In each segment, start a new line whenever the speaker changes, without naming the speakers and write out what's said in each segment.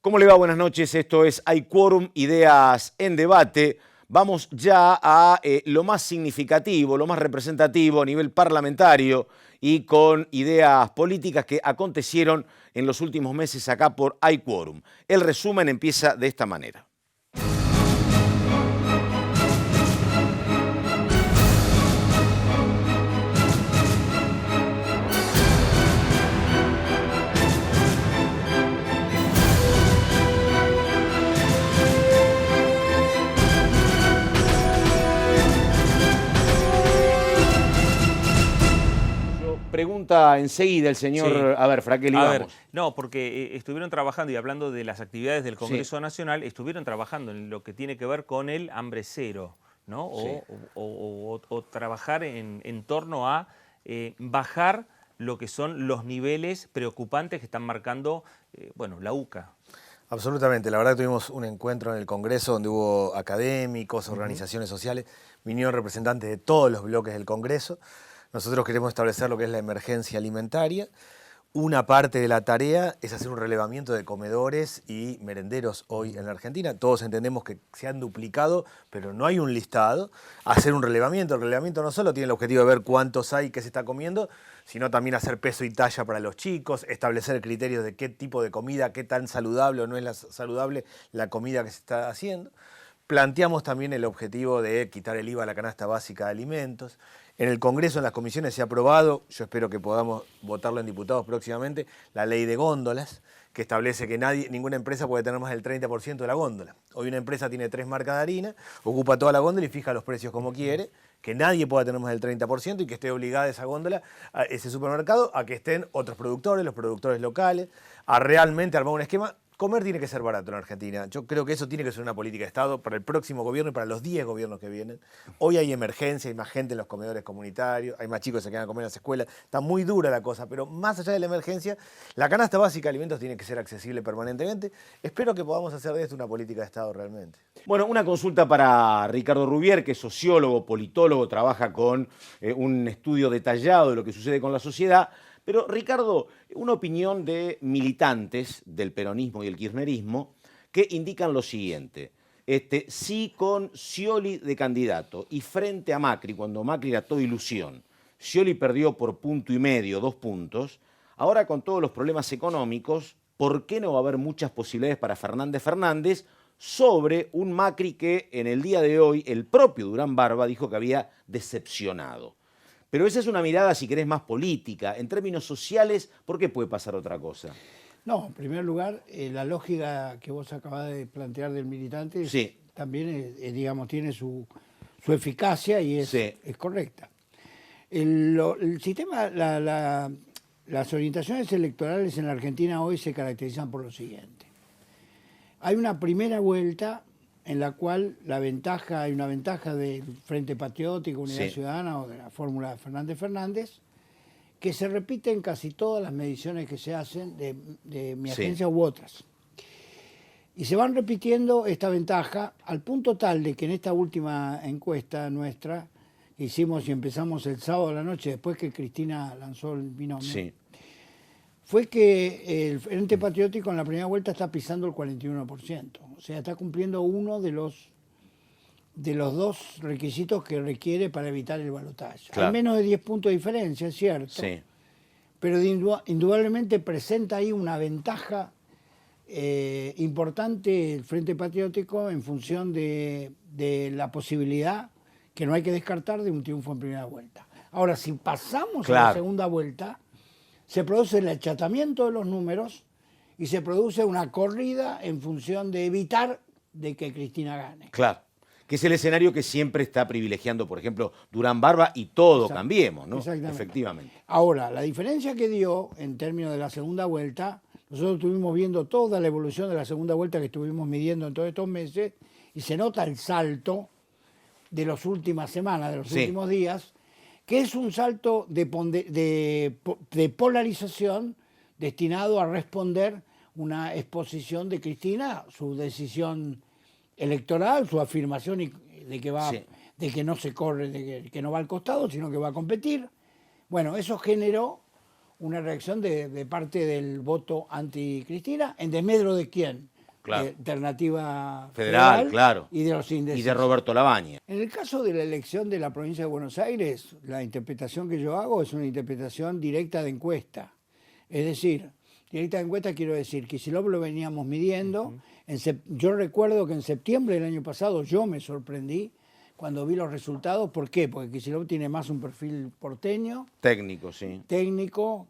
¿Cómo le va? Buenas noches. Esto es Hay Quórum, Ideas en Debate. Vamos ya a lo más significativo, lo más representativo a nivel parlamentario y con ideas políticas que acontecieron en los últimos meses acá por Hay Quórum. El resumen empieza de esta manera. Pregunta enseguida el señor,
Sí.
a ver, Fraquelli, vamos.
No, porque estuvieron trabajando, y hablando de las actividades del Congreso Nacional, estuvieron trabajando en lo que tiene que ver con el hambre cero, ¿no? O trabajar en torno a bajar lo que son los niveles preocupantes que están marcando, la UCA.
Absolutamente, la verdad que tuvimos un encuentro en el Congreso donde hubo académicos, organizaciones sociales, vinieron representantes de todos los bloques del Congreso. Nosotros queremos establecer lo que es la emergencia alimentaria. Una parte de la tarea es hacer un relevamiento de comedores y merenderos hoy en la Argentina. Todos entendemos que se han duplicado, pero no hay un listado. Hacer un relevamiento. El relevamiento no solo tiene el objetivo de ver cuántos hay, qué se está comiendo, sino también hacer peso y talla para los chicos, establecer criterios de qué tipo de comida, qué tan saludable o no es saludable la comida que se está haciendo. Planteamos también el objetivo de quitar el IVA a la canasta básica de alimentos. En el Congreso, en las comisiones, se ha aprobado, yo espero que podamos votarlo en diputados próximamente, la ley de góndolas, que establece que ninguna empresa puede tener más del 30% de la góndola. Hoy una empresa tiene 3 marcas de harina, ocupa toda la góndola y fija los precios como quiere, que nadie pueda tener más del 30% y que esté obligada esa góndola, ese supermercado, a que estén otros productores, los productores locales, a realmente armar un esquema. Comer tiene que ser barato en Argentina. Yo creo que eso tiene que ser una política de Estado para el próximo gobierno y para los 10 gobiernos que vienen. Hoy hay emergencia, hay más gente en los comedores comunitarios, hay más chicos que se quedan a comer en las escuelas. Está muy dura la cosa, pero más allá de la emergencia, la canasta básica de alimentos tiene que ser accesible permanentemente. Espero que podamos hacer de esto una política de Estado realmente.
Bueno, una consulta para Ricardo Rubier, que es sociólogo, politólogo, trabaja con un estudio detallado de lo que sucede con la sociedad. Pero, Ricardo, una opinión de militantes del peronismo y el kirchnerismo que indican lo siguiente. Sí, con Scioli de candidato y frente a Macri, cuando Macri era toda ilusión, Scioli perdió por 1,5 puntos, 2 puntos. Ahora, con todos los problemas económicos, ¿por qué no va a haber muchas posibilidades para Fernández sobre un Macri que en el día de hoy el propio Durán Barba dijo que había decepcionado? Pero esa es una mirada, si querés, más política. En términos sociales, ¿por qué puede pasar otra cosa?
No, en primer lugar, la lógica que vos acabás de plantear del militante también, digamos, tiene su eficacia y es correcta. El sistema, las orientaciones electorales en la Argentina hoy se caracterizan por lo siguiente. Hay una primera vuelta en la cual hay una ventaja del Frente Patriótico, Unidad Ciudadana o de la fórmula Fernández, que se repite en casi todas las mediciones que se hacen de mi agencia u otras. Y se van repitiendo esta ventaja al punto tal de que en esta última encuesta nuestra que hicimos y empezamos el sábado a la noche, después que Cristina lanzó el binomio, fue que el Frente Patriótico en la primera vuelta está pisando el 41%. O sea, está cumpliendo uno de los 2 requisitos que requiere para evitar el balotaje. Claro. Hay menos de 10 puntos de diferencia, es cierto. Pero indudablemente presenta ahí una ventaja importante el Frente Patriótico en función de la posibilidad, que no hay que descartar, de un triunfo en primera vuelta. Ahora, si pasamos a la segunda vuelta, se produce el achatamiento de los números y se produce una corrida en función de evitar de que Cristina gane.
Claro, que es el escenario que siempre está privilegiando, por ejemplo, Durán Barba y todo Cambiemos, ¿no?
Exactamente.
Efectivamente.
Ahora, la diferencia que dio en términos de la segunda vuelta, nosotros estuvimos viendo toda la evolución de la segunda vuelta que estuvimos midiendo en todos estos meses y se nota el salto de las últimas semanas, de los últimos días, que es un salto de polarización destinado a responder una exposición de Cristina, su decisión electoral, su afirmación de que no se corre, de que no va al costado, sino que va a competir. Bueno, eso generó una reacción de parte del voto anti-Cristina, ¿en desmedro de quién?
claro.
Alternativa
Federal, claro.
y de los indecisos.
Y de Roberto Labaña.
En el caso de la elección de la provincia de Buenos Aires, la interpretación que yo hago es una interpretación directa de encuesta. Es decir, directa de encuesta quiero decir, Kicillof lo veníamos midiendo. Yo recuerdo que en septiembre del año pasado yo me sorprendí cuando vi los resultados. ¿Por qué? Porque Kicillof tiene más un perfil porteño.
Técnico, sí.
Técnico.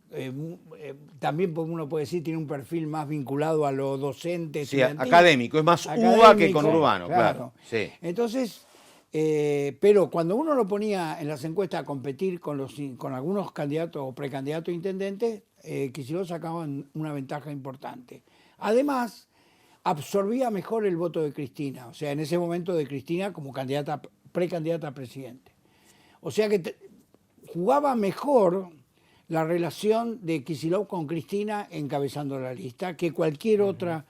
También uno puede decir tiene un perfil más vinculado a lo docente.
Sí, académico. Es más UBA que conurbano, claro. Sí.
Entonces, pero cuando uno lo ponía en las encuestas a competir con algunos candidatos o precandidatos a intendentes, Kicillof sacaba una ventaja importante. Además, absorbía mejor el voto de Cristina, o sea, en ese momento de Cristina como precandidata a presidente. O sea que jugaba mejor la relación de Kicillof con Cristina encabezando la lista que cualquier otra.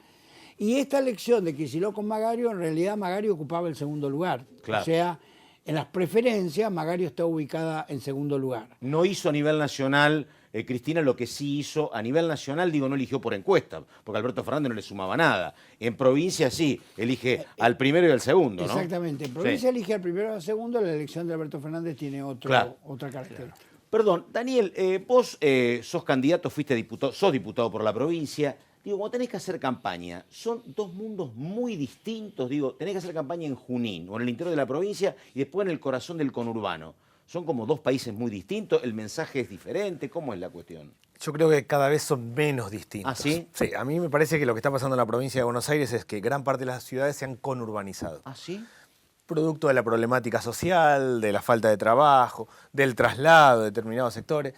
Y esta elección de Kicillof con Magario, en realidad Magario ocupaba el segundo lugar. Claro. O sea, en las preferencias Magario está ubicada en segundo lugar.
No hizo a nivel nacional Cristina lo que sí hizo a nivel nacional, digo, no eligió por encuesta, porque Alberto Fernández no le sumaba nada. En provincia sí, elige al primero y al segundo, ¿no?
Exactamente, en provincia elige al primero y al segundo, la elección de Alberto Fernández tiene otra característica.
Claro. Perdón, Daniel, vos sos candidato, sos diputado por la provincia. Digo, cuando tenés que hacer campaña, son dos mundos muy distintos. Digo, tenés que hacer campaña en Junín o en el interior de la provincia y después en el corazón del conurbano. Son como dos países muy distintos, el mensaje es diferente. ¿Cómo es la cuestión?
Yo creo que cada vez son menos distintos.
¿Ah, sí?
Sí, a mí me parece que lo que está pasando en la provincia de Buenos Aires es que gran parte de las ciudades se han conurbanizado.
¿Ah, sí?
Producto de la problemática social, de la falta de trabajo, del traslado de determinados sectores.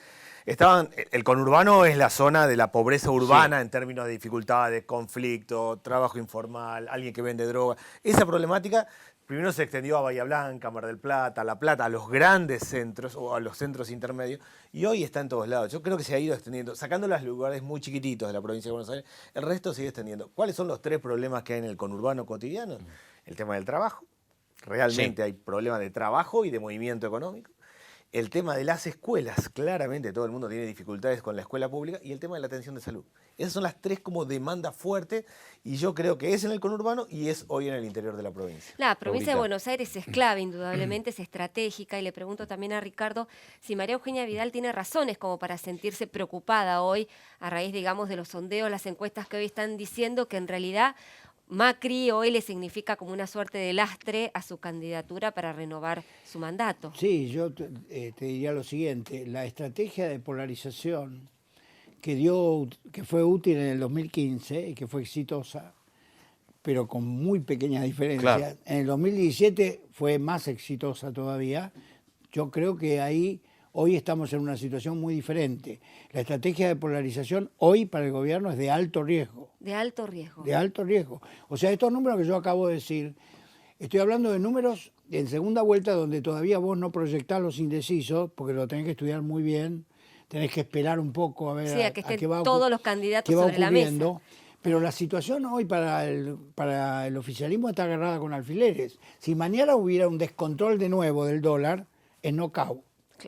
El conurbano es la zona de la pobreza urbana en términos de dificultades, conflicto, trabajo informal, alguien que vende droga. Esa problemática primero se extendió a Bahía Blanca, Mar del Plata, La Plata, a los grandes centros o a los centros intermedios, y hoy está en todos lados. Yo creo que se ha ido extendiendo, sacando los lugares muy chiquititos de la provincia de Buenos Aires, el resto sigue extendiendo. ¿Cuáles son los tres problemas que hay en el conurbano cotidiano? El tema del trabajo, realmente hay problemas de trabajo y de movimiento económico. El tema de las escuelas, claramente todo el mundo tiene dificultades con la escuela pública, y el tema de la atención de salud. Esas son las tres como demandas fuertes, y yo creo que es en el conurbano y es hoy en el interior de la provincia.
La provincia de Buenos Aires es clave, indudablemente es estratégica, y le pregunto también a Ricardo si María Eugenia Vidal tiene razones como para sentirse preocupada hoy a raíz, digamos, de los sondeos, las encuestas que hoy están diciendo que en realidad Macri hoy le significa como una suerte de lastre a su candidatura para renovar su mandato.
Sí, yo te diría lo siguiente, la estrategia de polarización que fue útil en el 2015 y que fue exitosa, pero con muy pequeñas diferencias, claro. En el 2017 fue más exitosa todavía. Yo creo que hoy estamos en una situación muy diferente. La estrategia de polarización hoy para el gobierno es de alto riesgo.
De alto riesgo.
De alto riesgo. O sea, estos números que yo acabo de decir, estoy hablando de números en segunda vuelta donde todavía vos no proyectás los indecisos, porque lo tenés que estudiar muy bien, tenés que esperar un poco a ver
a qué va todos los candidatos sobre la mesa.
Pero la situación hoy para el oficialismo está agarrada con alfileres. Si mañana hubiera un descontrol de nuevo del dólar, es knockout.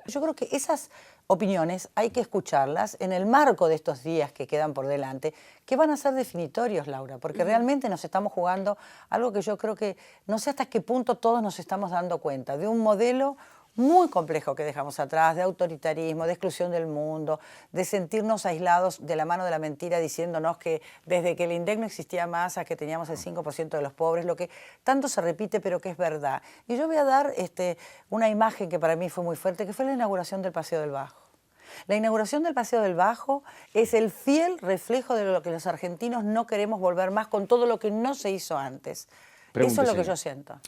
Yo creo que esas opiniones hay que escucharlas en el marco de estos días que quedan por delante, que van a ser definitorios, Laura, porque realmente nos estamos jugando algo que yo creo que no sé hasta qué punto todos nos estamos dando cuenta, de un modelo muy complejo que dejamos atrás, de autoritarismo, de exclusión del mundo, de sentirnos aislados de la mano de la mentira, diciéndonos que desde que el INDEC no existía más, a que teníamos el 5% de los pobres, lo que tanto se repite pero que es verdad. Y yo voy a dar una imagen que para mí fue muy fuerte, que fue la inauguración del Paseo del Bajo. La inauguración del Paseo del Bajo es el fiel reflejo de lo que los argentinos no queremos volver más con todo lo que no se hizo antes. Eso es lo que yo siento.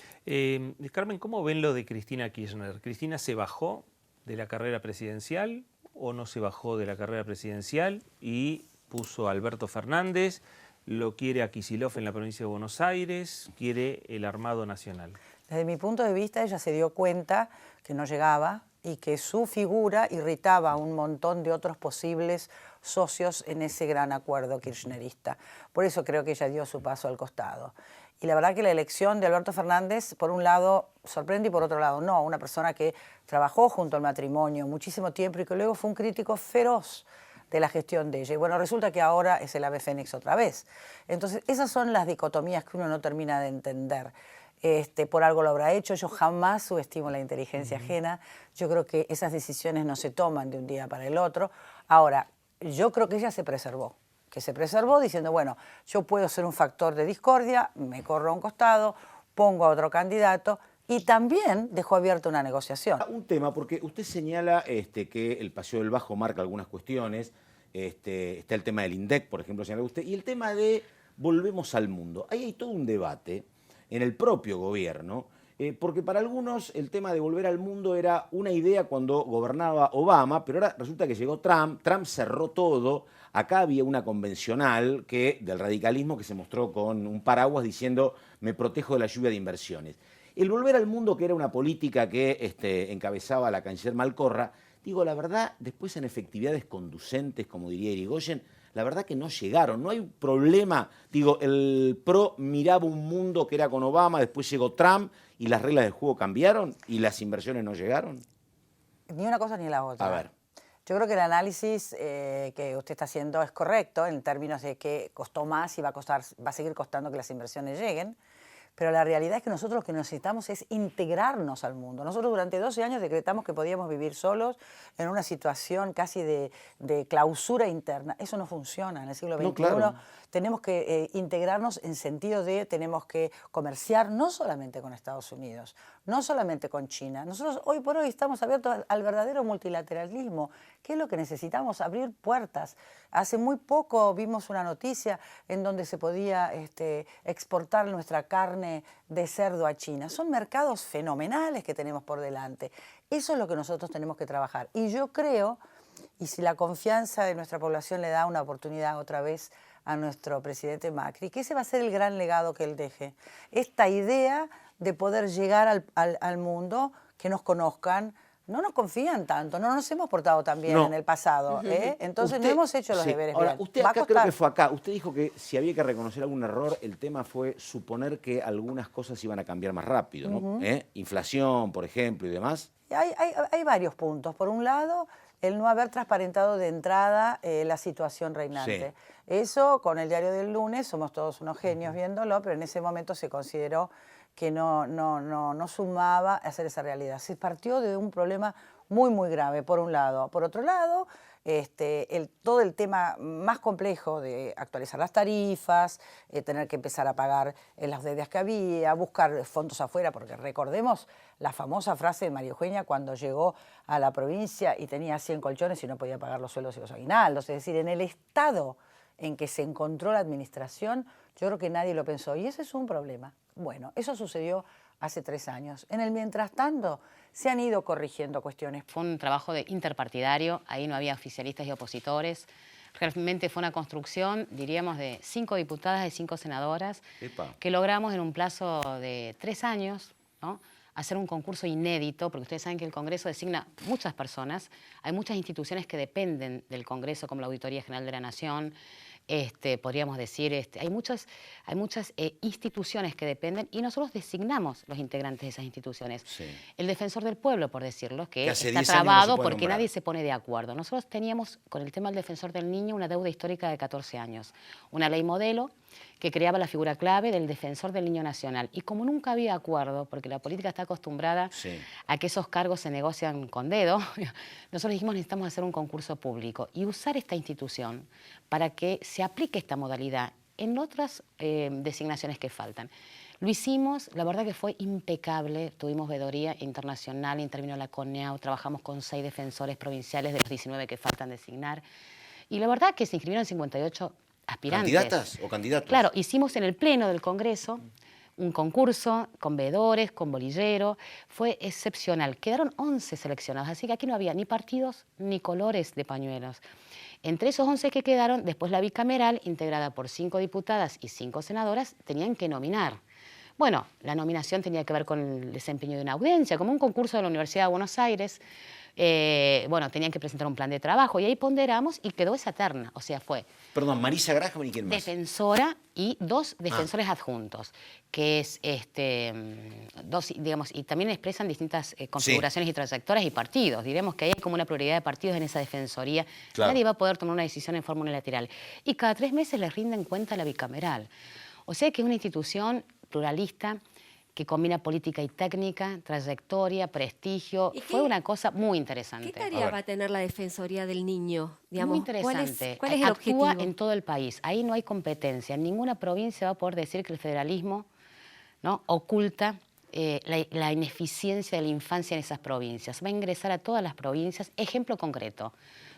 Carmen, ¿cómo ven lo de Cristina Kirchner? ¿Cristina se bajó de la carrera presidencial o no se bajó de la carrera presidencial y puso a Alberto Fernández? ¿Lo quiere a Kicillof en la provincia de Buenos Aires? ¿Quiere el Armado Nacional?
Desde mi punto de vista, ella se dio cuenta que no llegaba y que su figura irritaba a un montón de otros posibles socios en ese gran acuerdo kirchnerista. Por eso creo que ella dio su paso al costado. Y la verdad que la elección de Alberto Fernández, por un lado, sorprende y por otro lado no. Una persona que trabajó junto al matrimonio muchísimo tiempo y que luego fue un crítico feroz de la gestión de ella. Y bueno, resulta que ahora es el ave fénix otra vez. Entonces, esas son las dicotomías que uno no termina de entender. Por algo lo habrá hecho. Yo jamás subestimo la inteligencia ajena. Yo creo que esas decisiones no se toman de un día para el otro. Ahora, yo creo que ella se preservó. Diciendo, bueno, yo puedo ser un factor de discordia, me corro a un costado, pongo a otro candidato y también dejó abierta una negociación.
Un tema, porque usted señala que el Paseo del Bajo marca algunas cuestiones, está el tema del INDEC, por ejemplo, señala usted, y el tema de volvemos al mundo. Ahí hay todo un debate en el propio gobierno, porque para algunos el tema de volver al mundo era una idea cuando gobernaba Obama, pero ahora resulta que llegó Trump cerró todo. Acá había una convencional del radicalismo que se mostró con un paraguas diciendo me protejo de la lluvia de inversiones. El volver al mundo, que era una política que encabezaba la canciller Malcorra, digo, la verdad, después en efectividades conducentes, como diría Irigoyen, la verdad que no llegaron, no hay un problema. Digo, el PRO miraba un mundo que era con Obama, después llegó Trump y las reglas del juego cambiaron y las inversiones no llegaron.
Ni una cosa ni la otra.
A ver.
Yo creo que el análisis que usted está haciendo es correcto en términos de que costó más y va a seguir costando que las inversiones lleguen. Pero la realidad es que nosotros lo que necesitamos es integrarnos al mundo. Nosotros durante 12 años decretamos que podíamos vivir solos en una situación casi de clausura interna. Eso no funciona en el siglo XXI. No, claro. Tenemos que integrarnos en sentido de tenemos que comerciar no solamente con Estados Unidos, no solamente con China. Nosotros hoy por hoy estamos abiertos al verdadero multilateralismo. ¿Qué es lo que necesitamos? Abrir puertas. Hace muy poco vimos una noticia en donde se podía exportar nuestra carne de cerdo a China. Son mercados fenomenales que tenemos por delante. Eso es lo que nosotros tenemos que trabajar. Y yo creo, y si la confianza de nuestra población le da una oportunidad otra vez a nuestro presidente Macri, que ese va a ser el gran legado que él deje. Esta idea de poder llegar al mundo, que nos conozcan. No nos confían tanto, no nos hemos portado tan bien en el pasado. Entonces no hemos hecho los deberes bien.
Usted acá creo que fue acá. Usted dijo que si había que reconocer algún error, el tema fue suponer que algunas cosas iban a cambiar más rápido, ¿no? Inflación, por ejemplo, y demás.
Hay varios puntos. Por un lado, el no haber transparentado de entrada la situación reinante. Sí. Eso, con el diario del lunes, somos todos unos genios viéndolo, pero en ese momento se consideró que no sumaba a hacer esa realidad. Se partió de un problema muy, muy grave, por un lado. Por otro lado, todo el tema más complejo de actualizar las tarifas, tener que empezar a pagar las deudas que había, buscar fondos afuera, porque recordemos la famosa frase de María Eugenia cuando llegó a la provincia y tenía 100 colchones y no podía pagar los sueldos y los aguinaldos. Es decir, en el estado en que se encontró la administración, yo creo que nadie lo pensó. Y ese es un problema. Bueno, eso sucedió hace 3 años. En el mientras tanto, se han ido corrigiendo cuestiones.
Fue un trabajo interpartidario, ahí no había oficialistas y opositores. Realmente fue una construcción, diríamos, de 5 diputadas y 5 senadoras, que logramos en un plazo de 3 años, ¿no?, hacer un concurso inédito, porque ustedes saben que el Congreso designa muchas personas, hay muchas instituciones que dependen del Congreso, como la Auditoría General de la Nación, podríamos decir, hay muchas instituciones que dependen y nosotros designamos los integrantes de esas instituciones. Sí. El Defensor del Pueblo, por decirlo, que está trabado no porque nadie se pone de acuerdo. Nosotros teníamos, con el tema del Defensor del Niño, una deuda histórica de 14 años. Una ley modelo que creaba la figura clave del Defensor del Niño Nacional. Y como nunca había acuerdo, porque la política está acostumbrada a que esos cargos se negocian con dedo, nosotros dijimos necesitamos hacer un concurso público y usar esta institución para que se aplique esta modalidad en otras designaciones que faltan. Lo hicimos, la verdad que fue impecable, tuvimos veeduría internacional, intervino la CONEAU, trabajamos con 6 defensores provinciales de los 19 que faltan designar, y la verdad que se inscribieron 58 aspirantes.
¿Candidatas o candidatos?
Claro, hicimos en el Pleno del Congreso un concurso con veedores, con bolillero, fue excepcional. Quedaron 11 seleccionados, así que aquí no había ni partidos ni colores de pañuelos. Entre esos 11 que quedaron, después la bicameral, integrada por 5 diputadas y 5 senadoras, tenían que nominar. Bueno, la nominación tenía que ver con el desempeño de una audiencia, como un concurso de la Universidad de Buenos Aires. bueno, tenían que presentar un plan de trabajo y ahí ponderamos y quedó esa terna. O sea, fue...
Perdón, Marisa Graham y quién más.
Defensora y 2 defensores adjuntos, que es, digamos, y también expresan distintas configuraciones y trayectorias y partidos. Diremos que hay como una pluralidad de partidos en esa defensoría. Claro. Nadie va a poder tomar una decisión en forma unilateral. Y cada 3 meses les rinden cuenta a la bicameral. O sea que es una institución pluralista que combina política y técnica, trayectoria, prestigio. Fue una cosa muy interesante.
¿Qué tarea va a tener la Defensoría del Niño? Digamos,
muy interesante.
¿Cuál es el objetivo?
Actúa en todo el país. Ahí no hay competencia. En ninguna provincia va a poder decir que el federalismo, ¿no?, oculta la ineficiencia de la infancia en esas provincias. Va a ingresar a todas las provincias. Ejemplo concreto.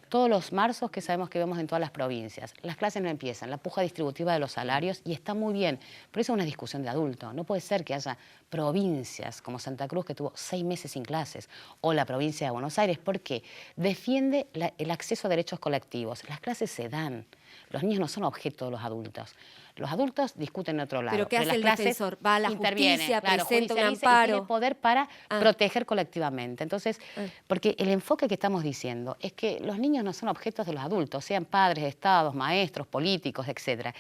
Todos los marzos que sabemos que vemos en todas las provincias. Las clases no empiezan, la puja distributiva de los salarios, y está muy bien, pero eso es una discusión de adulto. No puede ser que haya provincias como Santa Cruz que tuvo 6 meses sin clases, o la provincia de Buenos Aires, porque defiende el acceso a derechos colectivos. Las clases se dan. Los niños no son objeto de los adultos. Los adultos discuten en otro lado.
¿Pero qué hace el defensor? Va a la justicia, presenta un amparo.
Y tiene poder para proteger colectivamente. Entonces, porque el enfoque que estamos diciendo es que los niños no son objetos de los adultos, sean padres, estados, maestros, políticos, etc.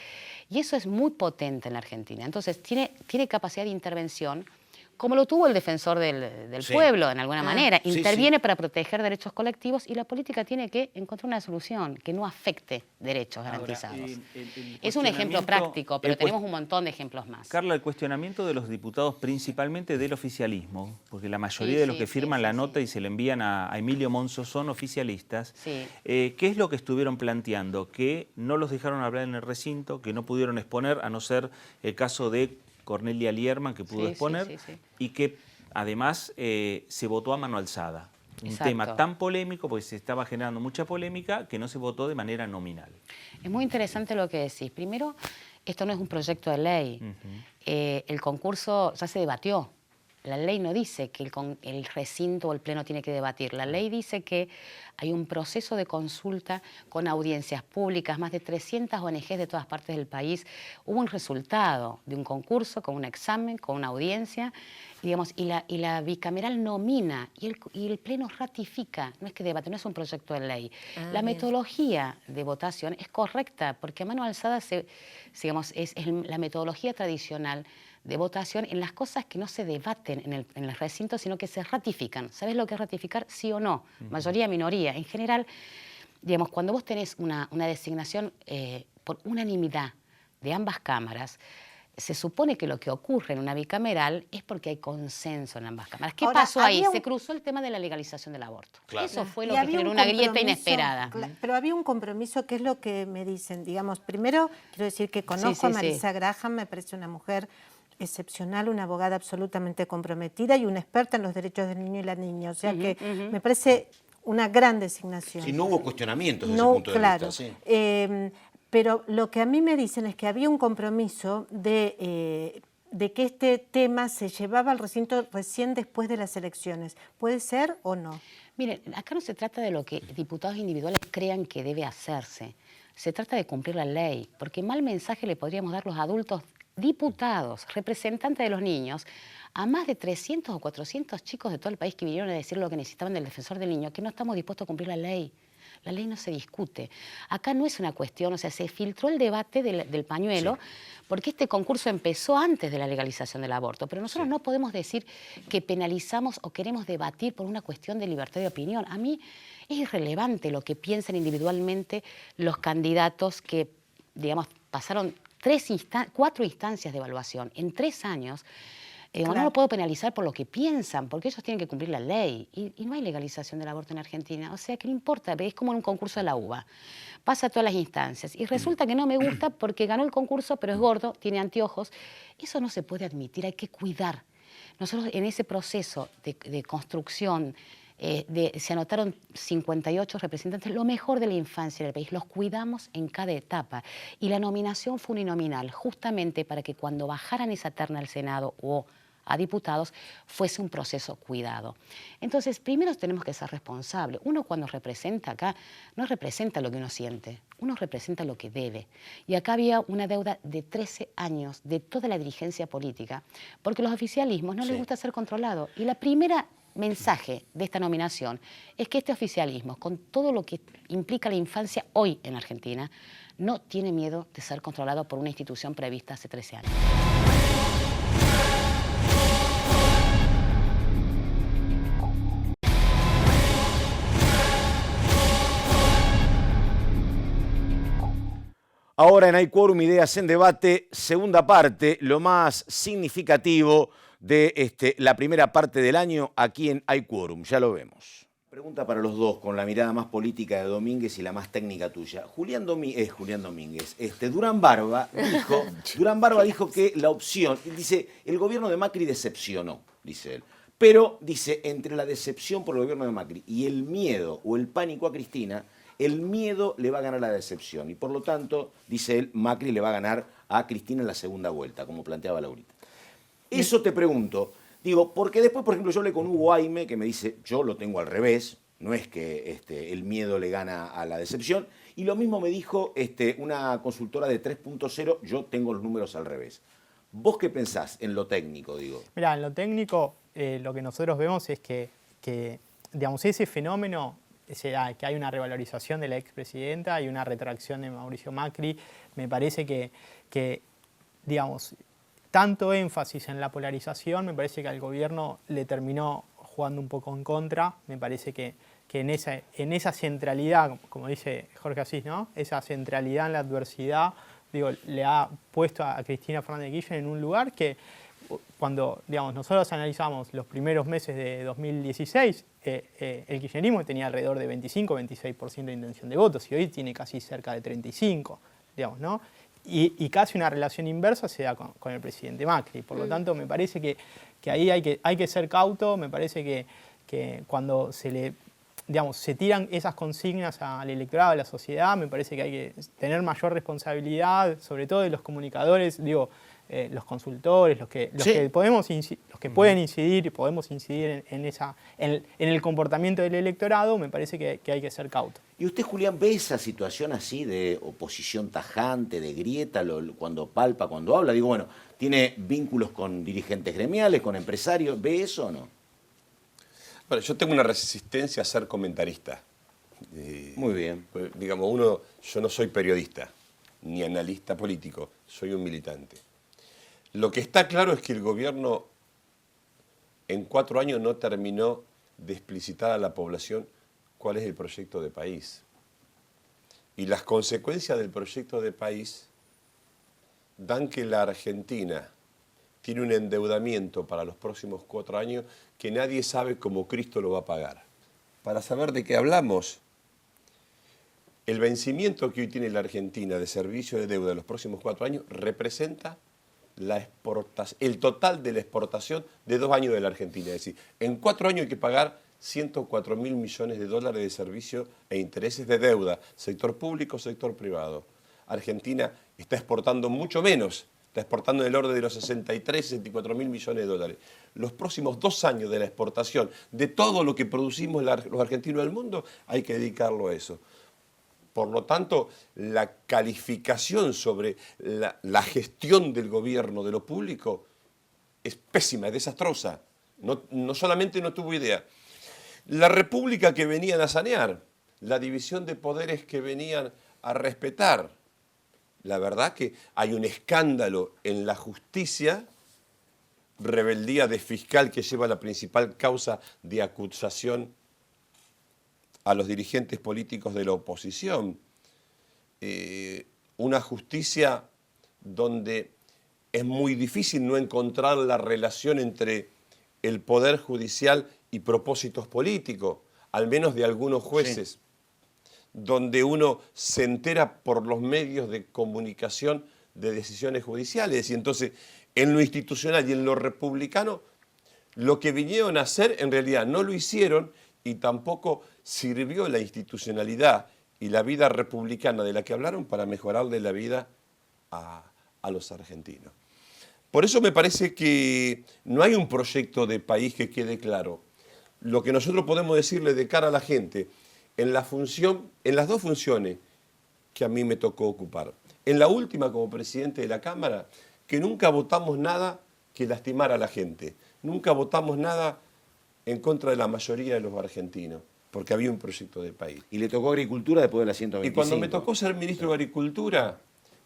Y eso es muy potente en la Argentina. Entonces, tiene capacidad de intervención, como lo tuvo el defensor del pueblo, en alguna manera. Interviene para proteger derechos colectivos, y la política tiene que encontrar una solución que no afecte derechos garantizados. Es un ejemplo práctico, pero tenemos un montón de ejemplos más.
Carla, el cuestionamiento de los diputados, principalmente del oficialismo, porque la mayoría de los que firman la nota y se le envían a Emilio Monzó son oficialistas. ¿Qué es lo que estuvieron planteando? Que no los dejaron hablar en el recinto, que no pudieron exponer, a no ser el caso de Cornelia Lierman, que pudo exponer, y que además se votó a mano alzada. Un tema tan polémico, porque se estaba generando mucha polémica, que no se votó de manera nominal.
Es muy interesante lo que decís. Primero, esto no es un proyecto de ley. El concurso ya se debatió. La ley no dice que el recinto o el pleno tiene que debatir. La ley dice que hay un proceso de consulta con audiencias públicas, más de 300 ONGs de todas partes del país. Hubo un resultado de un concurso con un examen, con una audiencia, digamos, y la bicameral nomina y el pleno ratifica. No es que debate, no es un proyecto de ley. La metodología de votación es correcta, porque a mano alzada digamos, es la metodología tradicional de votación en las cosas que no se debaten en el recinto, sino que se ratifican. ¿Sabes lo que es ratificar? Sí o no. Mayoría, minoría. En general, digamos, cuando vos tenés una designación por unanimidad de ambas cámaras, se supone que lo que ocurre en una bicameral es porque hay consenso en ambas cámaras. ¿Qué pasó ahí? Se cruzó el tema de la legalización del aborto. Eso fue lo que generó una grieta inesperada.
Pero había un compromiso, que es lo que me dicen. Digamos, primero, quiero decir que conozco a Marisa Graham, me parece una mujer excepcional, una abogada absolutamente comprometida y una experta en los derechos del niño y la niña. O sea que me parece una gran designación.
Sí, no hubo cuestionamientos desde ese punto de vista. Sí.
Pero lo que a mí me dicen es que había un compromiso de que este tema se llevaba al recinto recién después de las elecciones. ¿Puede ser o no?
Miren, acá no se trata de lo que diputados individuales crean que debe hacerse. Se trata de cumplir la ley, porque mal mensaje le podríamos dar los adultos diputados, representantes de los niños, a más de 300 o 400 chicos de todo el país que vinieron a decir lo que necesitaban del defensor del niño, que no estamos dispuestos a cumplir la ley. La ley no se discute. Acá no es una cuestión, o sea, se filtró el debate del pañuelo, porque este concurso empezó antes de la legalización del aborto, pero nosotros no podemos decir que penalizamos o queremos debatir por una cuestión de libertad de opinión. A mí es irrelevante lo que piensan individualmente los candidatos que, digamos, pasaron 4 instancias de evaluación en 3 años. No lo puedo penalizar por lo que piensan, porque ellos tienen que cumplir la ley. Y no hay legalización del aborto en Argentina. O sea, que no importa, es como en un concurso de la uva. Pasa a todas las instancias. Y resulta que no me gusta porque ganó el concurso, pero es gordo, tiene anteojos. Eso no se puede admitir, hay que cuidar. Nosotros en ese proceso de construcción, se anotaron 58 representantes, lo mejor de la infancia del país, los cuidamos en cada etapa. Y la nominación fue uninominal, justamente para que cuando bajaran esa terna al Senado o a diputados, fuese un proceso cuidado. Entonces, primero tenemos que ser responsables. Uno cuando representa acá, no representa lo que uno siente, uno representa lo que debe. Y acá había una deuda de 13 años de toda la dirigencia política, porque los oficialismos no les gusta ser controlados. Y la primera mensaje de esta nominación es que este oficialismo, con todo lo que implica la infancia hoy en Argentina, no tiene miedo de ser controlado por una institución prevista hace 13 años.
Ahora en Hay Quórum, Ideas en Debate, segunda parte, lo más significativo de la primera parte del año aquí en Hay Quórum. Ya lo vemos. Pregunta para los dos, con la mirada más política de Domínguez y la más técnica tuya. Julián Domínguez. Durán Barba dijo que la opción, dice, el gobierno de Macri decepcionó, dice él. Pero, dice, entre la decepción por el gobierno de Macri y el miedo o el pánico a Cristina, el miedo le va a ganar la decepción. Y por lo tanto, dice él, Macri le va a ganar a Cristina en la segunda vuelta, como planteaba Laurita. Eso te pregunto. Digo, porque después, por ejemplo, yo hablé con Hugo Aime, que me dice, yo lo tengo al revés, no es que el miedo le gana a la decepción, y lo mismo me dijo una consultora de 3.0, yo tengo los números al revés. ¿Vos qué pensás en lo técnico, digo?
Mirá, en lo técnico, lo que nosotros vemos es que digamos, ese fenómeno, que hay una revalorización de la expresidenta y una retracción de Mauricio Macri, me parece que digamos, tanto énfasis en la polarización, me parece que al gobierno le terminó jugando un poco en contra. Me parece que en esa centralidad, como dice Jorge Asís, ¿no? Esa centralidad en la adversidad, digo, le ha puesto a Cristina Fernández de Kirchner en un lugar que cuando, digamos, nosotros analizamos los primeros meses de 2016, el kirchnerismo tenía alrededor de 25-26% de intención de votos y hoy tiene casi cerca de 35%, digamos, ¿no? Y casi una relación inversa se da con el presidente Macri. Por lo tanto, me parece que ahí hay que ser cauto. Me parece que cuando se tiran esas consignas al electorado, a la sociedad, me parece que hay que tener mayor responsabilidad, sobre todo de los comunicadores, digo, los consultores, los que pueden incidir y podemos incidir en el comportamiento del electorado. Me parece que hay que ser cauto.
¿Y usted, Julián, ve esa situación así de oposición tajante, de grieta, cuando palpa, cuando habla? Digo, bueno, ¿tiene vínculos con dirigentes gremiales, con empresarios? ¿Ve eso o no?
Bueno, yo tengo una resistencia a ser comentarista.
Muy bien.
Digamos, yo no soy periodista, ni analista político, soy un militante. Lo que está claro es que el gobierno en 4 años no terminó de explicitar a la población cuál es el proyecto de país. Y las consecuencias del proyecto de país dan que la Argentina tiene un endeudamiento para los próximos 4 años que nadie sabe cómo Cristo lo va a pagar. Para saber de qué hablamos, el vencimiento que hoy tiene la Argentina de servicio de deuda en los próximos 4 años representa el total de la exportación de 2 años de la Argentina. Es decir, en 4 años hay que pagar 104.000 millones de dólares de servicios e intereses de deuda, sector público, sector privado. Argentina está exportando mucho menos, está exportando en el orden de los 64.000 millones de dólares. Los próximos 2 años de la exportación de todo lo que producimos los argentinos del mundo hay que dedicarlo a eso. Por lo tanto, la calificación sobre la gestión del gobierno de lo público es pésima, es desastrosa. No solamente no tuvo idea. La república que venían a sanear, la división de poderes que venían a respetar. La verdad que hay un escándalo en la justicia, rebeldía de fiscal que lleva la principal causa de acusación a los dirigentes políticos de la oposición. Una justicia donde es muy difícil no encontrar la relación entre el poder judicial y propósitos políticos, al menos de algunos jueces, sí, donde uno se entera por los medios de comunicación de decisiones judiciales. Y entonces, en lo institucional y en lo republicano, lo que vinieron a hacer en realidad no lo hicieron y tampoco sirvió la institucionalidad y la vida republicana de la que hablaron para mejorarle la vida a los argentinos. Por eso me parece que no hay un proyecto de país que quede claro. Lo que nosotros podemos decirle de cara a la gente, en las 2 funciones que a mí me tocó ocupar. En la última como presidente de la Cámara, que nunca votamos nada que lastimara a la gente. Nunca votamos nada en contra de la mayoría de los argentinos, porque había un proyecto de país.
Y le tocó Agricultura después de la 125.
Y cuando me tocó ser ministro de Agricultura,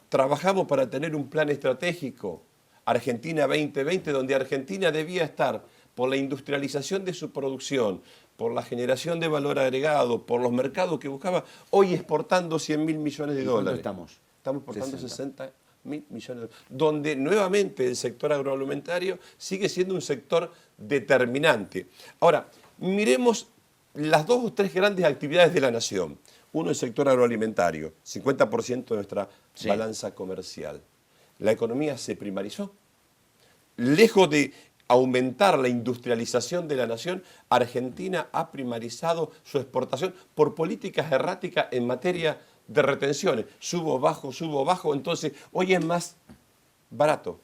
trabajamos para tener un plan estratégico, Argentina 2020, donde Argentina debía estar por la industrialización de su producción, por la generación de valor agregado, por los mercados que buscaba, hoy exportando 100.000 millones de dólares.
Estamos
exportando 60.000 millones de dólares. Donde nuevamente el sector agroalimentario sigue siendo un sector determinante. Ahora, miremos las 2 o 3 grandes actividades de la nación. Uno, el sector agroalimentario, 50% de nuestra balanza comercial. La economía se primarizó. Lejos de aumentar la industrialización de la nación, Argentina ha primarizado su exportación por políticas erráticas en materia de retenciones. Subo, bajo. Entonces, hoy es más barato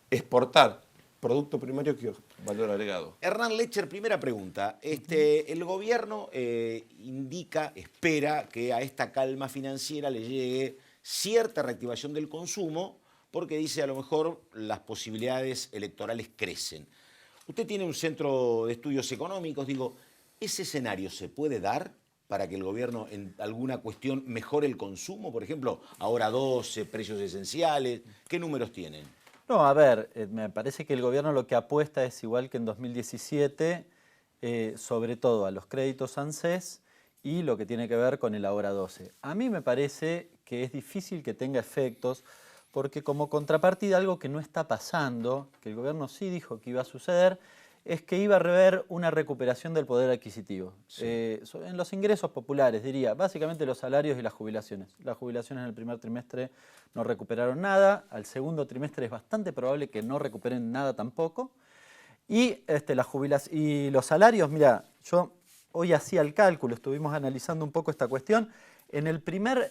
exportar producto primario que valor agregado.
Hernán Lecher, primera pregunta. El gobierno indica, espera que a esta calma financiera le llegue cierta reactivación del consumo, porque dice a lo mejor las posibilidades electorales crecen. Usted tiene un centro de estudios económicos, digo, ¿ese escenario se puede dar para que el gobierno en alguna cuestión mejore el consumo? Por ejemplo, ahora 12, precios esenciales, ¿qué números tienen?
No, a ver, me parece que el gobierno lo que apuesta es igual que en 2017, sobre todo a los créditos ANSES y lo que tiene que ver con el ahora 12. A mí me parece que es difícil que tenga efectos, porque como contrapartida algo que no está pasando, que el gobierno sí dijo que iba a suceder, es que iba a haber una recuperación del poder adquisitivo. Sí. En los ingresos populares, diría, básicamente los salarios y las jubilaciones. Las jubilaciones en el primer trimestre no recuperaron nada, al segundo trimestre es bastante probable que no recuperen nada tampoco. Y, y los salarios, mira, yo hoy hacía el cálculo, estuvimos analizando un poco esta cuestión. En el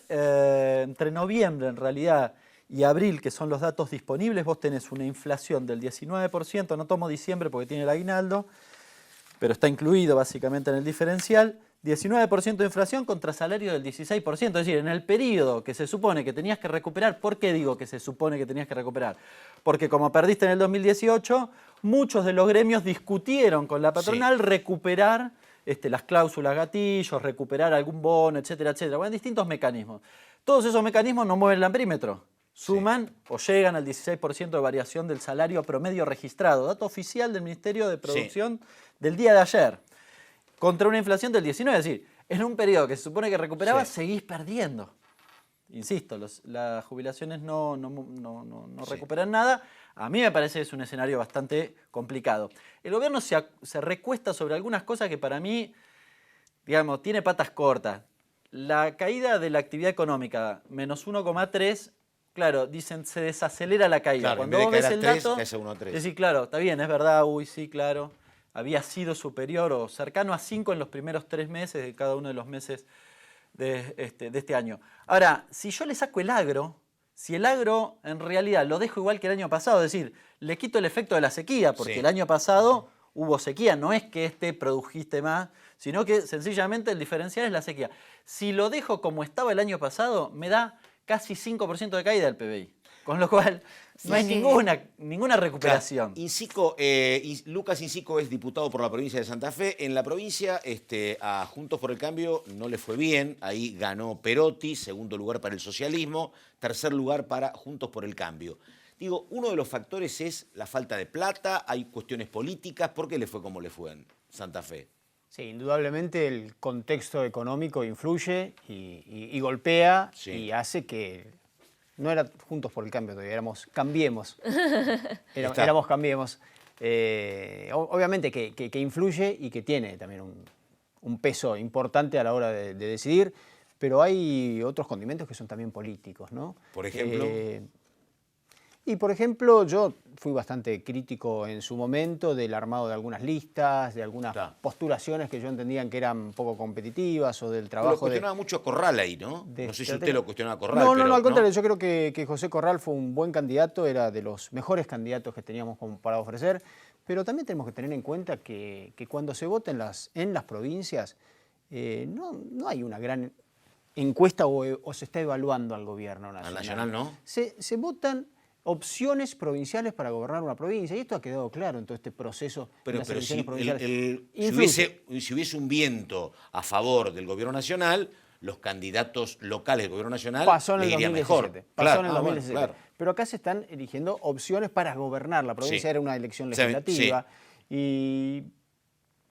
entre noviembre en realidad y abril, que son los datos disponibles, vos tenés una inflación del 19%, no tomo diciembre porque tiene el aguinaldo, pero está incluido básicamente en el diferencial, 19% de inflación contra salario del 16%, es decir, en el periodo que se supone que tenías que recuperar. ¿Por qué digo que se supone que tenías que recuperar? Porque como perdiste en el 2018, muchos de los gremios discutieron con la patronal recuperar las cláusulas gatillos, recuperar algún bono, etcétera, etcétera. Bueno, distintos mecanismos. Todos esos mecanismos no mueven el amprímetro. Suman o llegan al 16% de variación del salario promedio registrado, dato oficial del Ministerio de Producción del día de ayer, contra una inflación del 19%. Es decir, en un periodo que se supone que recuperaba, seguís perdiendo. Insisto, las jubilaciones no recuperan nada. A mí me parece que es un escenario bastante complicado. El gobierno se recuesta sobre algunas cosas que para mí, digamos, tiene patas cortas. La caída de la actividad económica, menos 1,3%, claro, dicen se desacelera la caída.
Claro,
cuando vos ves el dato,
decís,
claro, está bien, es verdad, sí, claro, había sido superior o cercano a 5 en los primeros 3 meses de cada uno de los meses de este año. Ahora, si yo le saco el agro, si el agro en realidad lo dejo igual que el año pasado, es decir, le quito el efecto de la sequía, porque el año pasado hubo sequía, no es que produjiste más, sino que sencillamente el diferencial es la sequía. Si lo dejo como estaba el año pasado, me da casi 5% de caída del PBI. Con lo cual, no hay ninguna recuperación.
Claro. Lucas Incico es diputado por la provincia de Santa Fe. En la provincia, a Juntos por el Cambio no le fue bien. Ahí ganó Perotti, segundo lugar para el socialismo, tercer lugar para Juntos por el Cambio. Digo, uno de los factores es la falta de plata, hay cuestiones políticas. ¿Por qué le fue como le fue en Santa Fe?
Sí, indudablemente el contexto económico influye y golpea y hace que no era Juntos por el Cambio todavía, éramos Cambiemos. Éramos Cambiemos. Obviamente que influye y que tiene también un peso importante a la hora de decidir, pero hay otros condimentos que son también políticos, ¿no?
Por ejemplo.
Por ejemplo, yo fui bastante crítico en su momento del armado de algunas listas, de algunas postulaciones que yo entendía que eran poco competitivas o del trabajo.
Lo cuestionaba mucho a Corral ahí, ¿no? No sé si usted lo cuestionaba a Corral.
No, al contrario, yo creo que José Corral fue un buen candidato, era de los mejores candidatos que teníamos para ofrecer, pero también tenemos que tener en cuenta que cuando se vota en las provincias, no hay una gran encuesta o se está evaluando al gobierno nacional.
Al nacional, ¿no?
Se votan opciones provinciales para gobernar una provincia. Y esto ha quedado claro en todo este proceso de las elecciones provinciales.
Si hubiese un viento a favor del gobierno nacional, los candidatos locales del gobierno nacional les iría mejor.
Pasó en el 2017. Claro. Pero acá se están eligiendo opciones para gobernar la provincia. Era una elección legislativa. Y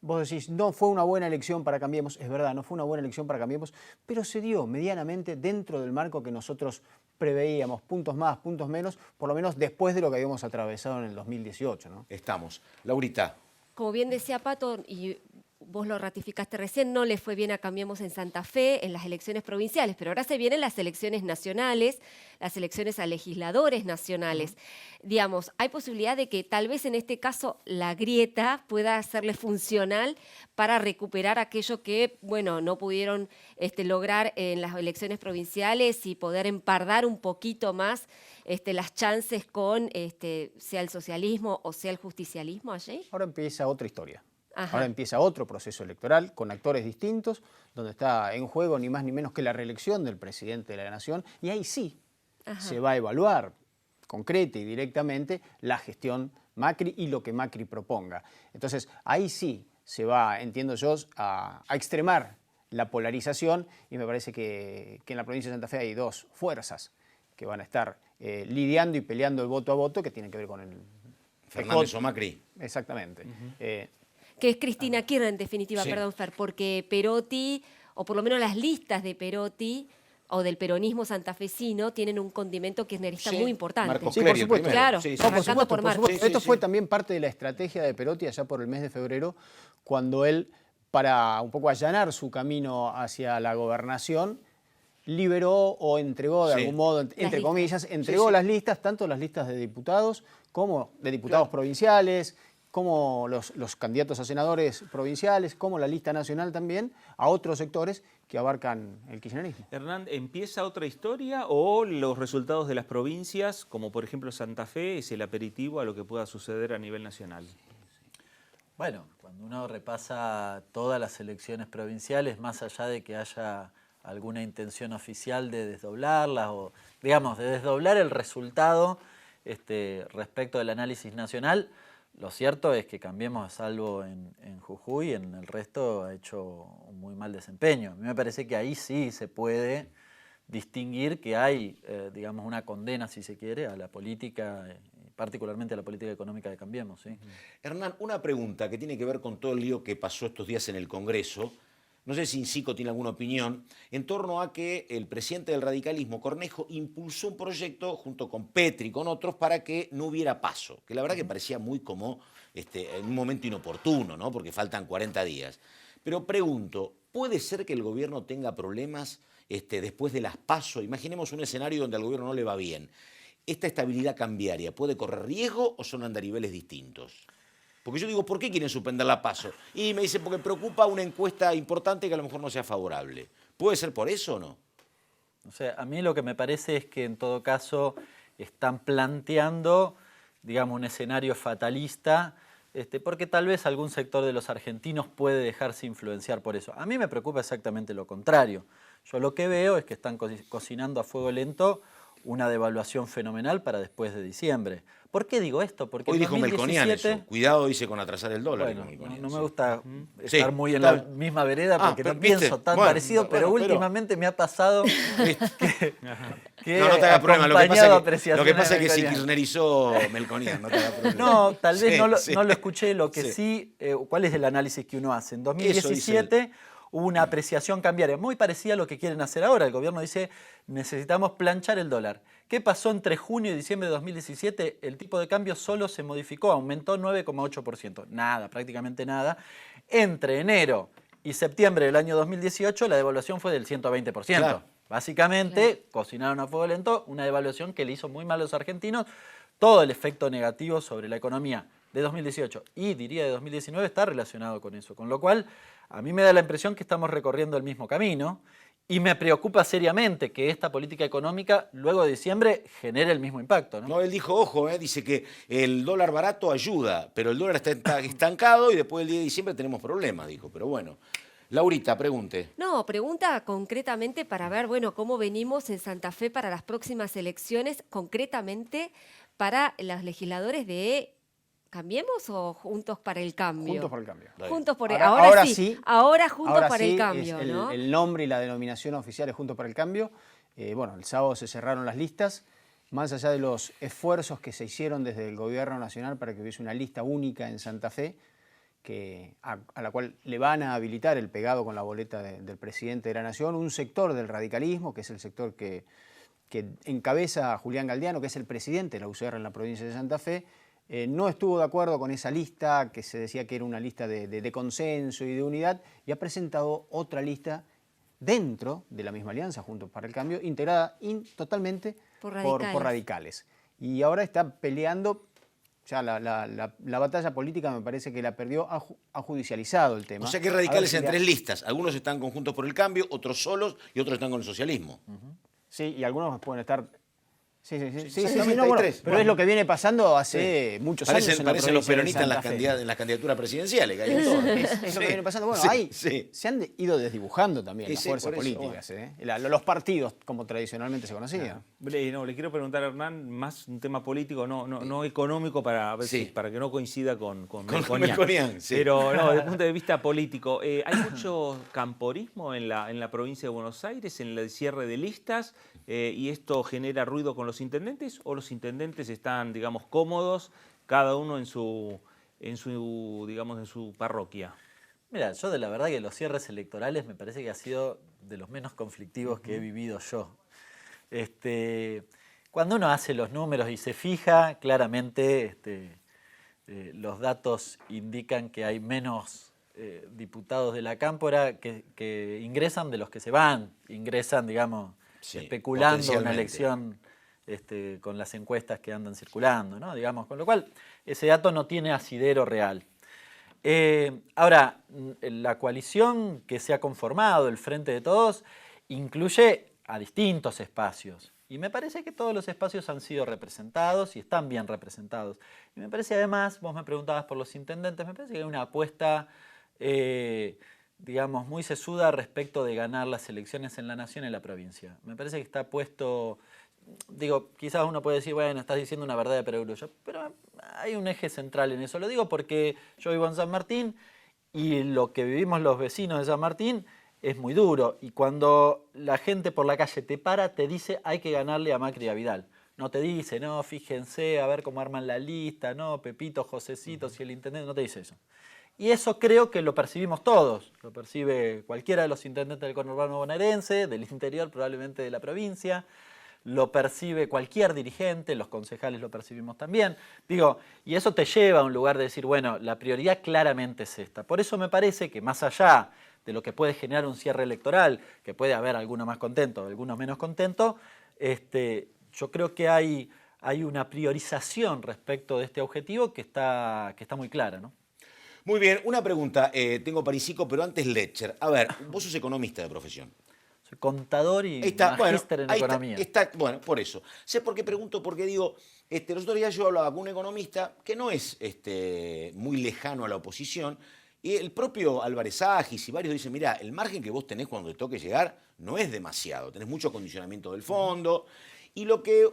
vos decís, no fue una buena elección para Cambiemos. Es verdad, no fue una buena elección para Cambiemos, pero se dio medianamente dentro del marco que nosotros preveíamos, puntos más, puntos menos, por lo menos después de lo que habíamos atravesado en el 2018, ¿no?
Estamos. Laurita.
Como bien decía Pato, y vos lo ratificaste recién, no le fue bien a Cambiemos en Santa Fe en las elecciones provinciales, pero ahora se vienen las elecciones nacionales, las elecciones a legisladores nacionales. Digamos, hay posibilidad de que tal vez en este caso la grieta pueda hacerle funcional para recuperar aquello que, bueno, no pudieron lograr en las elecciones provinciales y poder empardar un poquito más las chances con sea el socialismo o sea el justicialismo allí.
Ahora empieza otra historia.
Ajá.
Ahora empieza otro proceso electoral con actores distintos, donde está en juego ni más ni menos que la reelección del presidente de la Nación, y ahí sí se va a evaluar concreta y directamente la gestión Macri y lo que Macri proponga. Entonces, ahí sí se va, entiendo yo, a extremar la polarización, y me parece que en la provincia de Santa Fe hay dos fuerzas que van a estar lidiando y peleando el voto a voto, que tienen que ver con el...
Fernández o Macri.
Exactamente.
Que es Cristina Kirchner, en definitiva, perdón, Fer, porque Perotti, o por lo menos las listas de Perotti o del peronismo santafesino, tienen un condimento kirchnerista muy importante.
Marcos Clery, por supuesto.
Claro,
arrancando
por Marcos.
Esto fue también parte de la estrategia de Perotti allá por el mes de febrero, cuando él, para un poco allanar su camino hacia la gobernación, liberó o entregó de algún modo, entre comillas, entregó las listas, tanto las listas de diputados como de diputados provinciales, como los candidatos a senadores provinciales, como la lista nacional también, a otros sectores que abarcan el kirchnerismo.
Hernán, ¿empieza otra historia o los resultados de las provincias, como por ejemplo Santa Fe, es el aperitivo a lo que pueda suceder a nivel nacional?
Bueno, cuando uno repasa todas las elecciones provinciales, más allá de que haya alguna intención oficial de desdoblarlas o, digamos, de desdoblar el resultado respecto del análisis nacional, lo cierto es que Cambiemos, salvo en Jujuy, en el resto ha hecho un muy mal desempeño. A mí me parece que ahí sí se puede distinguir que hay, digamos, una condena, si se quiere, a la política, particularmente a la política económica de Cambiemos. ¿Sí?
Hernán, una pregunta que tiene que ver con todo el lío que pasó estos días en el Congreso. No sé si Insico tiene alguna opinión, en torno a que el presidente del radicalismo, Cornejo, impulsó un proyecto junto con Petri y con otros para que no hubiera paso, que la verdad que parecía muy como en un momento inoportuno, ¿no? Porque faltan 40 días. Pero pregunto, ¿puede ser que el gobierno tenga problemas después de las PASO? Imaginemos un escenario donde al gobierno no le va bien. ¿Esta estabilidad cambiaria puede correr riesgo o son andariveles distintos? Porque yo digo, ¿por qué quieren suspender la PASO? Y me dicen, porque preocupa una encuesta importante que a lo mejor no sea favorable. ¿Puede ser por eso o no?
O sea, a mí lo que me parece es que en todo caso están planteando, digamos, un escenario fatalista, porque tal vez algún sector de los argentinos puede dejarse influenciar por eso. A mí me preocupa exactamente lo contrario. Yo lo que veo es que están cocinando a fuego lento una devaluación fenomenal para después de diciembre. ¿Por qué digo esto? Porque
hoy dijo Melconian eso. Cuidado, dice, con atrasar el dólar.
Bueno, no me gusta estar muy en la misma vereda porque no pienso tan parecido, pero últimamente me ha pasado que
no te hagas problema. Lo que pasa es que se kirchnerizó Melconian. No te hagas problema.
No, tal vez no lo escuché. Lo que sí, ¿cuál es el análisis que uno hace? En 2017 hubo una apreciación cambiaria muy parecida a lo que quieren hacer ahora. El gobierno dice, necesitamos planchar el dólar. ¿Qué pasó entre junio y diciembre de 2017? El tipo de cambio solo se modificó, aumentó 9,8%. Nada, prácticamente nada. Entre enero y septiembre del año 2018, la devaluación fue del 120%. Claro. Básicamente, cocinaron a fuego lento una devaluación que le hizo muy mal a los argentinos. Todo el efecto negativo sobre la economía de 2018 y diría de 2019 está relacionado con eso. Con lo cual, a mí me da la impresión que estamos recorriendo el mismo camino y me preocupa seriamente que esta política económica luego de diciembre genere el mismo impacto. No,
él dijo, ojo, dice que el dólar barato ayuda, pero el dólar está estancado y después del 10 de diciembre tenemos problemas, dijo. Pero bueno, Laurita, pregunte.
No, pregunta concretamente para ver, bueno, cómo venimos en Santa Fe para las próximas elecciones, concretamente para los legisladores de ¿Cambiemos o Juntos para el Cambio?
Juntos por el Cambio.
Juntos por el,
ahora sí.
Ahora Juntos
Ahora
para
sí,
el Cambio,
es
¿no?
el nombre y la denominación oficial es Juntos para el Cambio. Bueno, el sábado se cerraron las listas. Más allá de los esfuerzos que se hicieron desde el Gobierno Nacional para que hubiese una lista única en Santa Fe, a la cual le van a habilitar el pegado con la boleta del presidente de la Nación, un sector del radicalismo, que es el sector que encabeza a Julián Galdiano, que es el presidente de la UCR en la provincia de Santa Fe, no estuvo de acuerdo con esa lista, que se decía que era una lista de consenso y de unidad, y ha presentado otra lista dentro de la misma alianza, Juntos para el Cambio, integrada totalmente por radicales. Y ahora está peleando, ya la batalla política me parece que la perdió, ha judicializado el tema.
O sea que radicales en 3 listas, algunos están con Juntos por el Cambio, otros solos y otros están con el socialismo.
Sí, y algunos pueden estar... Sí, pero es lo que viene pasando hace muchos años.
Parecen los peronistas en las candidaturas presidenciales. Que hay en todo.
Es lo que viene pasando. Bueno, ahí se han ido desdibujando también las fuerzas políticas. Los partidos, como tradicionalmente se conocían.
Le quiero preguntar a Hernán, más un tema político, no económico, para que no coincida con Melconian. Pero desde el punto de vista político, ¿hay mucho camporismo en la provincia de Buenos Aires, en el cierre de listas? ¿Y esto genera ruido con los intendentes, o los intendentes están, digamos, cómodos, cada uno en su parroquia?
Mira, yo de la verdad que los cierres electorales me parece que ha sido de los menos conflictivos que he vivido yo. Cuando uno hace los números y se fija, claramente los datos indican que hay menos diputados de la Cámpora que ingresan de los que se van, ingresan, digamos, especulando una elección con las encuestas que andan circulando, ¿no? Digamos, con lo cual ese dato no tiene asidero real. Ahora, la coalición que se ha conformado, el Frente de Todos, incluye a distintos espacios. Y me parece que todos los espacios han sido representados y están bien representados. Y me parece además, vos me preguntabas por los intendentes, me parece que hay una apuesta digamos, muy sesuda respecto de ganar las elecciones en la nación y en la provincia. Me parece que está puesto, digo, quizás uno puede decir, bueno, estás diciendo una verdad de perogrullo, pero hay un eje central en eso. Lo digo porque yo vivo en San Martín y lo que vivimos los vecinos de San Martín es muy duro. Y cuando la gente por la calle te para, te dice, hay que ganarle a Macri y a Vidal. No te dice, no, fíjense, a ver cómo arman la lista, no, Pepito, Josecito, si el intendente, no te dice eso. Y eso creo que lo percibimos todos, lo percibe cualquiera de los intendentes del conurbano bonaerense, del interior probablemente de la provincia, lo percibe cualquier dirigente, los concejales lo percibimos también. Digo, y eso te lleva a un lugar de decir, bueno, la prioridad claramente es esta. Por eso me parece que más allá de lo que puede generar un cierre electoral, que puede haber algunos más contentos, algunos menos contentos, yo creo que hay una priorización respecto de este objetivo que está muy clara, ¿no?
Muy bien, una pregunta. Tengo Parisico, pero antes Letcher. A ver, vos sos economista de profesión.
Soy contador y magíster en economía.
Bueno, por eso. Sé por qué pregunto, porque digo, los otros días yo hablaba con un economista que no es muy lejano a la oposición, y el propio Álvarez Agis y varios dicen, mira, el margen que vos tenés cuando te toque llegar no es demasiado, tenés mucho condicionamiento del fondo, y lo que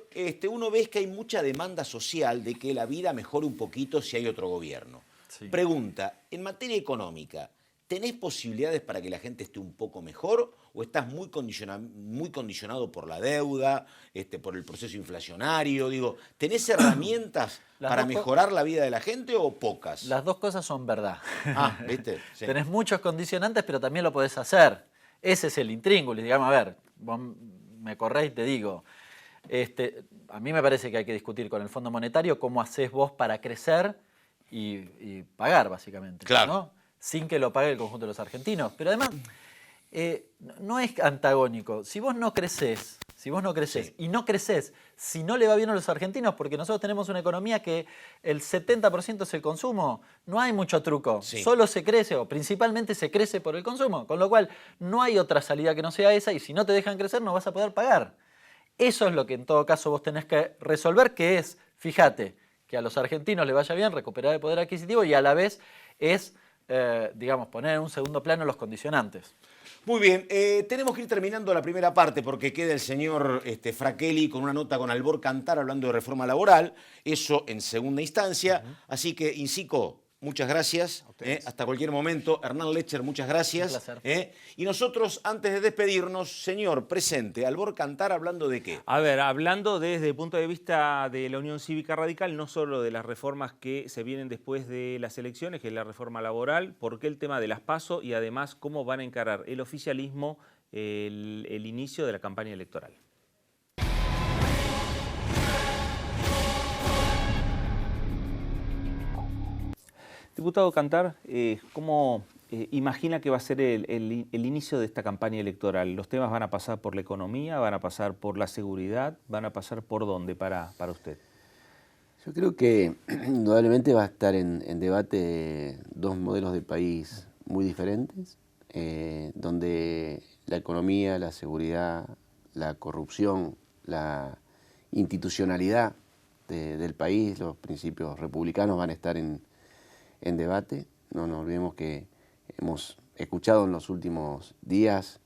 uno ve es que hay mucha demanda social de que la vida mejore un poquito si hay otro gobierno. Sí. Pregunta, en materia económica, ¿tenés posibilidades para que la gente esté un poco mejor o estás muy condicionado por la deuda, por el proceso inflacionario? Digo, ¿tenés herramientas para mejorar la vida de la gente o pocas?
Las dos cosas son verdad.
Ah, ¿viste? Sí.
Tenés muchos condicionantes, pero también lo podés hacer. Ese es el intríngulis. Digamos, a ver, vos me corrés y te digo, a mí me parece que hay que discutir con el Fondo Monetario cómo hacés vos para crecer y pagar, básicamente.
Claro.
¿no? Sin que lo pague el conjunto de los argentinos. Pero además, no es antagónico. Si vos no creces sí. Y no creces si no le va bien a los argentinos, porque nosotros tenemos una economía que el 70% es el consumo, no hay mucho truco. Sí. Solo se crece, o principalmente se crece por el consumo. Con lo cual, no hay otra salida que no sea esa, y si no te dejan crecer, no vas a poder pagar. Eso es lo que en todo caso vos tenés que resolver, que es, fíjate, que a los argentinos les vaya bien, recuperar el poder adquisitivo y a la vez es, digamos, poner en un segundo plano los condicionantes.
Muy bien, tenemos que ir terminando la primera parte porque queda el señor Fraquelli con una nota con Albor Cantar hablando de reforma laboral, eso en segunda instancia. Así que, Insico, muchas gracias. Hasta cualquier momento. Hernán Lecher, muchas gracias.
Un placer.
Y nosotros, antes de despedirnos, señor, presente, Albor Cantar hablando de qué.
A ver, hablando desde el punto de vista de la Unión Cívica Radical, no solo de las reformas que se vienen después de las elecciones, que es la reforma laboral, por qué el tema de las PASO y además cómo van a encarar el oficialismo el inicio de la campaña electoral. Diputado Cantar, ¿cómo imagina que va a ser el inicio de esta campaña electoral? ¿Los temas van a pasar por la economía, van a pasar por la seguridad, van a pasar por dónde para usted?
Yo creo que indudablemente va a estar en debate dos modelos de país muy diferentes, donde la economía, la seguridad, la corrupción, la institucionalidad del país, los principios republicanos van a estar en debate. No nos olvidemos que hemos escuchado en los últimos días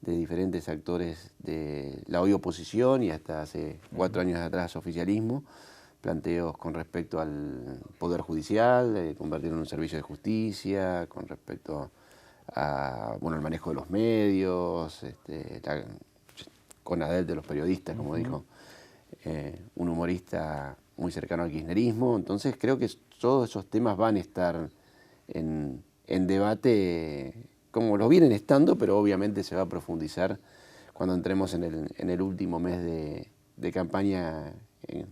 de diferentes actores de la hoy oposición y hasta hace 4 años atrás oficialismo, planteos con respecto al Poder Judicial, convertirlo en un servicio de justicia, con respecto a, el manejo de los medios, la CONADEL de los periodistas, como dijo un humorista muy cercano al kirchnerismo. Entonces creo que todos esos temas van a estar en debate como lo vienen estando, pero obviamente se va a profundizar cuando entremos en el último mes de campaña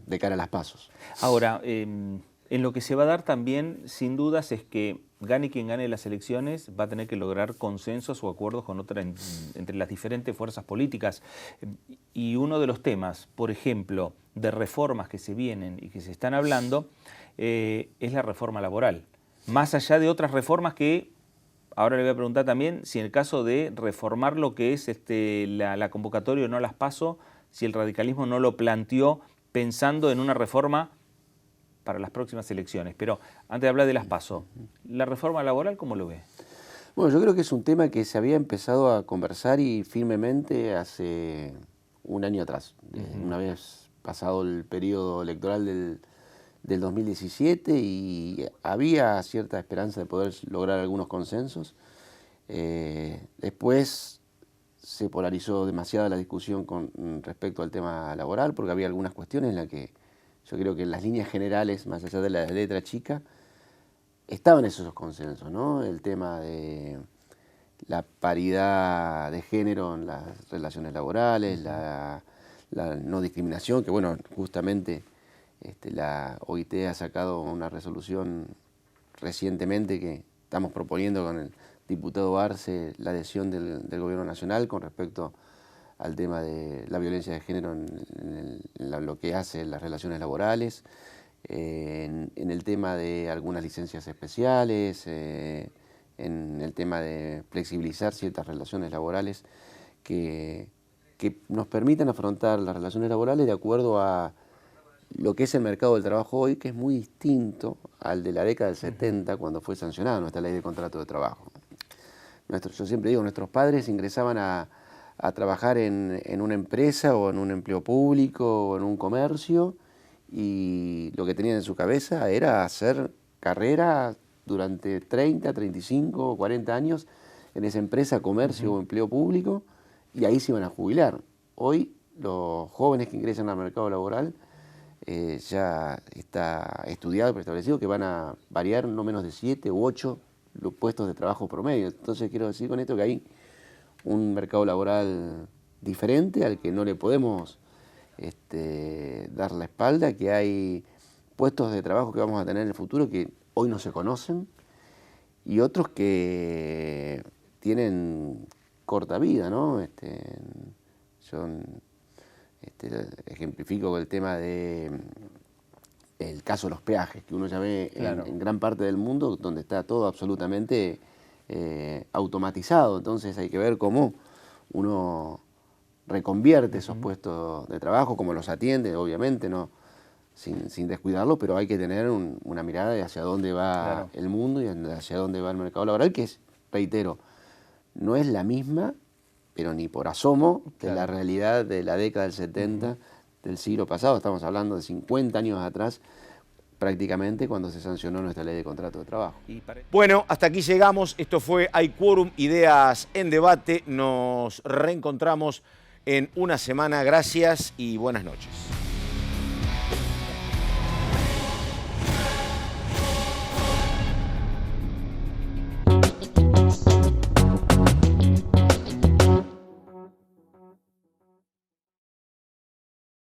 de cara a las PASOs.
Ahora, en lo que se va a dar también, sin dudas, es que gane quien gane las elecciones, va a tener que lograr consensos o acuerdos con entre las diferentes fuerzas políticas. Y uno de los temas, por ejemplo, de reformas que se vienen y que se están hablando, es la reforma laboral. Más allá de otras reformas que, ahora le voy a preguntar también, si en el caso de reformar lo que es la convocatoria o no las PASO, si el radicalismo no lo planteó pensando en una reforma para las próximas elecciones. Pero antes de hablar de las PASO, ¿la reforma laboral cómo lo ve?
Bueno, yo creo que es un tema que se había empezado a conversar y firmemente hace un año atrás. Una vez pasado el periodo electoral del 2017 y había cierta esperanza de poder lograr algunos consensos. Después se polarizó demasiado la discusión con respecto al tema laboral porque había algunas cuestiones en las que yo creo que en las líneas generales, más allá de la letra chica, estaban esos consensos, ¿no? El tema de la paridad de género en las relaciones laborales, la no discriminación, que bueno, justamente la OIT ha sacado una resolución recientemente que estamos proponiendo con el diputado Arce la adhesión del Gobierno Nacional con respecto al tema de la violencia de género en lo que hace las relaciones laborales, en el tema de algunas licencias especiales, en el tema de flexibilizar ciertas relaciones laborales que nos permitan afrontar las relaciones laborales de acuerdo a lo que es el mercado del trabajo hoy, que es muy distinto al de la década del 70, cuando fue sancionada nuestra ley de contrato de trabajo. Yo siempre digo, nuestros padres ingresaban a trabajar en una empresa o en un empleo público o en un comercio y lo que tenían en su cabeza era hacer carrera durante 30, 35 o 40 años en esa empresa, comercio o empleo público y ahí se iban a jubilar. Hoy los jóvenes que ingresan al mercado laboral ya está estudiado y preestablecido que van a variar no menos de 7 u 8 los puestos de trabajo promedio. Entonces quiero decir con esto que hay un mercado laboral diferente al que no le podemos dar la espalda, que hay puestos de trabajo que vamos a tener en el futuro que hoy no se conocen y otros que tienen corta vida, ¿no? Yo ejemplifico el tema de el caso de los peajes, que uno ya ve en gran parte del mundo donde está todo absolutamente automatizado. Entonces hay que ver cómo uno reconvierte esos puestos de trabajo, cómo los atiende, obviamente, no sin descuidarlo, pero hay que tener una mirada de hacia dónde va el mundo y hacia dónde va el mercado laboral, que es, reitero, no es la misma, pero ni por asomo, de la realidad de la década del 70 del siglo pasado. Estamos hablando de 50 años atrás, prácticamente, cuando se sancionó nuestra ley de contrato de trabajo.
Bueno, hasta aquí llegamos. Esto fue Hay Quórum, Ideas en Debate. Nos reencontramos en una semana. Gracias y buenas noches.